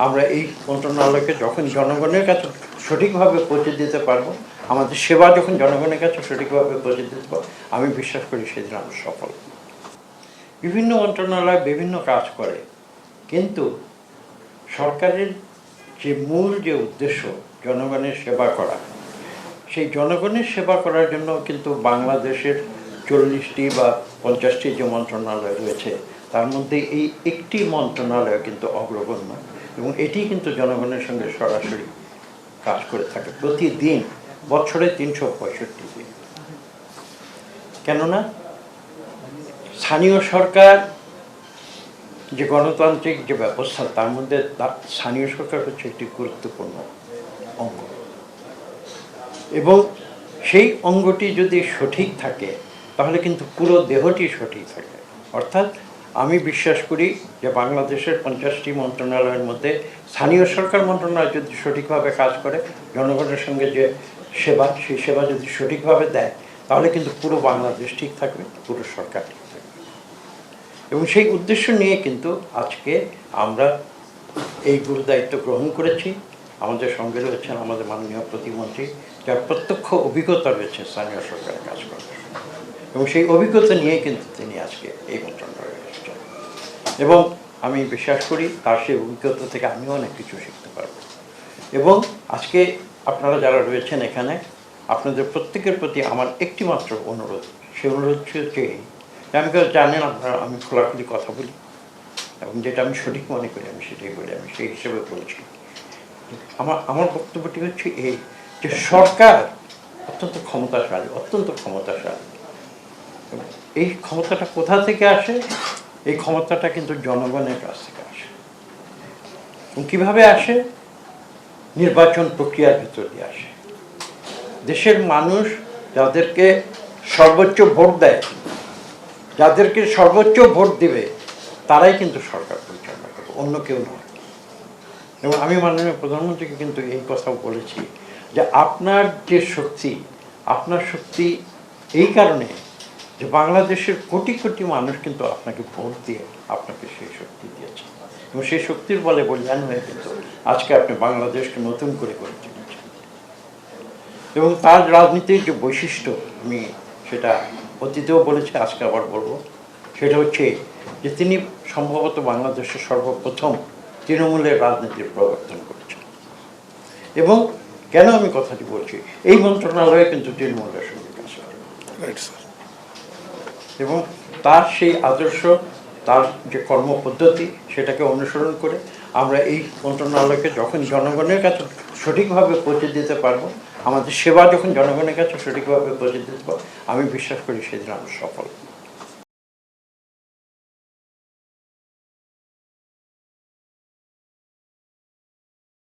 আমরা এই মন্ত্রণালয়কে যখন জনগণের কাছে সঠিকভাবে পৌঁছে দিতে পারবো, আমাদের সেবা যখন জনগণের কাছে সঠিকভাবে পৌঁছে দিতে পারবো, আমি বিশ্বাস করি সেদিন আমরা সফল। বিভিন্ন মন্ত্রণালয় বিভিন্ন কাজ করে, কিন্তু সরকারের যে মূল যে উদ্দেশ্য জনগণের সেবা করা, সেই জনগণের সেবা করার জন্য কিন্তু বাংলাদেশের 40টি বা 50টি যে মন্ত্রণালয় রয়েছে তার মধ্যে এই একটি মন্ত্রণালয় কিন্তু অগ্রগণ্য, এবং এটি কিন্তু জনগণের সঙ্গে সরাসরি কাজ করে থাকে প্রতিদিন, বছরে 365 দিন। কেননা স্থানীয় সরকার যে গণতান্ত্রিক যে ব্যবস্থা, তার মধ্যে স্থানীয় সরকার হচ্ছে একটি গুরুত্বপূর্ণ অঙ্গ, এবং সেই অঙ্গটি যদি সঠিক থাকে তাহলে কিন্তু পুরো দেহটি সঠিক থাকে। অর্থাৎ আমি বিশ্বাস করি যে বাংলাদেশের 50টি মন্ত্রণালয়ের মধ্যে স্থানীয় সরকার মন্ত্রণালয় যদি সঠিকভাবে কাজ করে, জনগণের সঙ্গে যে সেবা, সেই সেবা যদি সঠিকভাবে দেয়, তাহলে কিন্তু পুরো বাংলাদেশ ঠিক থাকবে, পুরো সরকার ঠিক থাকবে। এবং সেই উদ্দেশ্য নিয়ে কিন্তু আজকে আমরা এই গুরুদায়িত্ব গ্রহণ করেছি। আমাদের সঙ্গে রয়েছেন আমাদের মাননীয় প্রতিমন্ত্রী, যার প্রত্যক্ষ অভিজ্ঞতা রয়েছে স্থানীয় সরকারের কাজ করার, এবং সেই অভিজ্ঞতা নিয়ে কিন্তু তিনি আজকে এই মন্ত্রণালয়ে এসেছেন, এবং আমি বিশ্বাস করি তার সেই অভিজ্ঞতা থেকে আমিও অনেক কিছু শিখতে পারব। এবং আজকে আপনারা যারা রয়েছেন এখানে, আপনাদের প্রত্যেকের প্রতি আমার একটি মাত্র অনুরোধ, সে অনুরোধ হচ্ছে যে আমি জানেন আপনারা আমি খোলাখুলি কথা বলি, এবং যেটা আমি সঠিক মনে করি আমি সেটাই বলি, আমি সেই হিসেবে বলছি। আমার বক্তব্যটি হচ্ছে এই যে সরকার অত্যন্ত ক্ষমতাশালী, এই ক্ষমতাটা কোথা থেকে আসে? এই ক্ষমতাটা কিন্তু জনগণের কাছ থেকে আসে। এবং কীভাবে আসে? নির্বাচন প্রক্রিয়ার ভিতর দিয়ে আসে। দেশের মানুষ যাদেরকে সর্বোচ্চ ভোট দেয়, যাদেরকে সর্বোচ্চ ভোট দিবে, তারাই কিন্তু সরকার পরিচালনা করবে, অন্য কেউ নয়। এবং আমি মাননীয় প্রধানমন্ত্রীকে কিন্তু এই কথাও বলেছি যে আপনার যে শক্তি, আপনার শক্তি এই কারণে যে বাংলাদেশের কোটি কোটি মানুষ কিন্তু আপনাকে ভোট দিয়ে আপনাকে সেই শক্তি দিয়েছে, এবং সেই শক্তির বলে বলিয়ান হয়ে কিন্তু আজকে আপনি বাংলাদেশকে নতুন করে গড়ে তুলেছেন। এবং তার রাজনীতির যে বৈশিষ্ট্য, আমি সেটা অতীতেও বলেছি, আজকে আবার বলবো, সেটা হচ্ছে যে তিনি সম্ভবত বাংলাদেশের সর্বপ্রথম তৃণমূলের রাজনীতির প্রবর্তন করেছেন। এবং কেন আমি কথাটি বলছি, এই মন্ত্রণালয়ে কিন্তু তৃণমূলের সঙ্গে কাজ করে, এবং তার সেই আদর্শ, তার যে কর্মপদ্ধতি, সেটাকে অনুসরণ করে আমরা এই মন্ত্রণালয়কে যখন জনগণের কাছে সঠিকভাবে পৌঁছে দিতে পারবো, আমাদের সেবা যখন জনগণের কাছে সঠিকভাবে পৌঁছে দিতে পারবো, আমি বিশ্বাস করি সেদিন আমরা সফল।